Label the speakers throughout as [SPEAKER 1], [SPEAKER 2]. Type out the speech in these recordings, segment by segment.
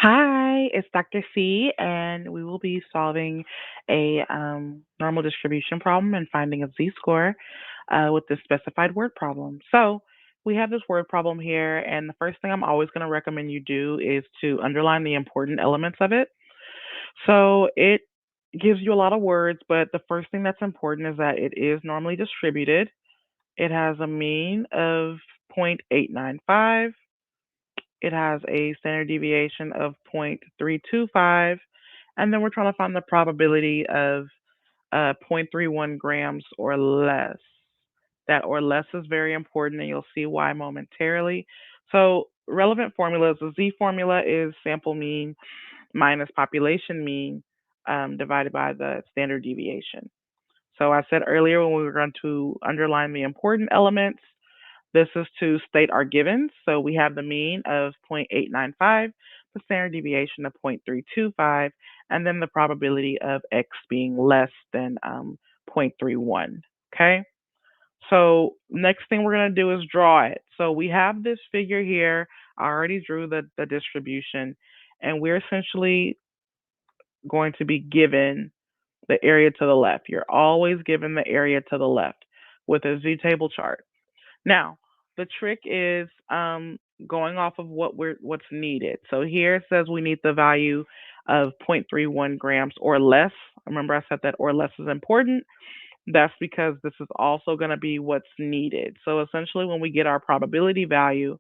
[SPEAKER 1] Hi, it's Dr. C, and we will be solving a normal distribution problem and finding a z-score with this specified word problem. So we have this word problem here, and the first thing I'm always going to recommend you do is to underline the important elements of it. So it gives you a lot of words, but the first thing that's important is that it is normally distributed. It has a mean of 0.895. It has a standard deviation of 0.325, and then we're trying to find the probability of 0.31 grams or less. That or less is very important, and you'll see why momentarily. So relevant formulas, the Z formula is sample mean minus population mean divided by the standard deviation. So I said earlier when we were going to underline the important elements, this is to state our givens. So we have the mean of 0.895, the standard deviation of 0.325, and then the probability of x being less than 0.31. Okay. So next thing we're going to do is draw it. So we have this figure here. I already drew the distribution, and we're essentially going to be given the area to the left. You're always given the area to the left with a z-table chart. Now, the trick is going off of what's needed. So here it says we need the value of 0.31 grams or less. Remember I said that or less is important. That's because this is also going to be what's needed. So essentially when we get our probability value,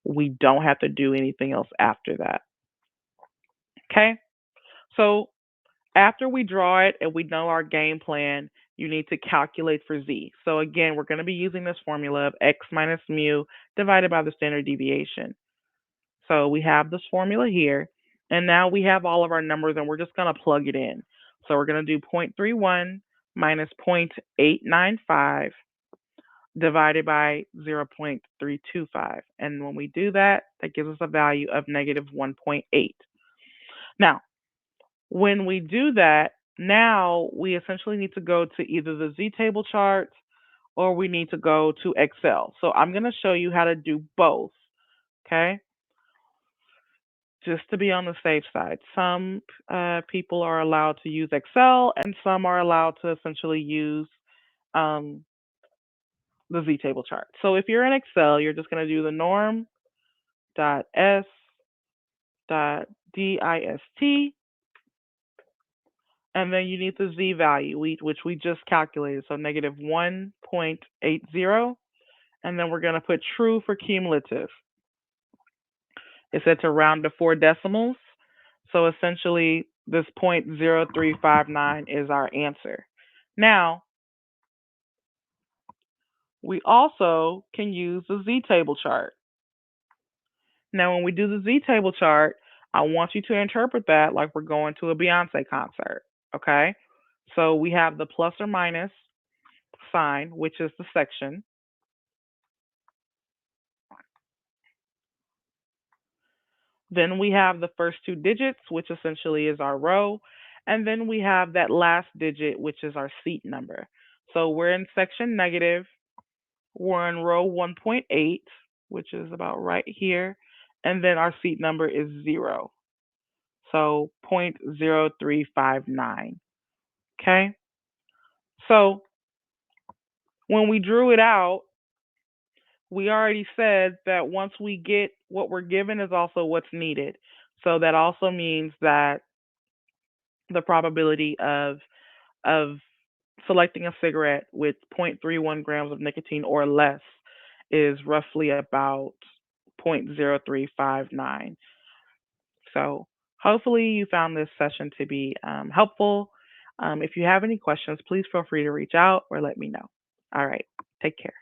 [SPEAKER 1] we don't have to do anything else after that. Okay? So after we draw it and we know our game plan, you need to calculate for z. So again, we're going to be using this formula of x minus mu divided by the standard deviation. So we have this formula here, and now we have all of our numbers, and we're just going to plug it in. So we're going to do 0.31 minus 0.895 divided by 0.325. And when we do that, that gives us a value of negative 1.8. Now, when we do that, now we essentially need to go to either the z-table chart or we need to go to Excel. So I'm going to show you how to do both, okay? Just to be on the safe side. Some people are allowed to use Excel and some are allowed to essentially use um, the z-table chart. So if you're in Excel, you're just going to do the norm.s.dist, and then you need the z value, which we just calculated, so negative 1.80, and then we're going to put true for cumulative. It said to round to 4 decimals, so essentially this 0.0359 is our answer. Now, we also can use the z-table chart. Now, when we do the z-table chart, I want you to interpret that like we're going to a Beyonce concert, okay? So we have the plus or minus sign, which is the section. Then we have the first 2 digits, which essentially is our row. And then we have that last digit, which is our seat number. So we're in section negative. We're in row 1.8, which is about right here. And then our seat number is 0. So 0.0359. Okay? So when we drew it out, we already said that once we get what we're given is also what's needed. So that also means that the probability of selecting a cigarette with 0.31 grams of nicotine or less is roughly about 0.0359. So hopefully you found this session to be helpful. If you have any questions, please feel free to reach out or let me know. All right, take care.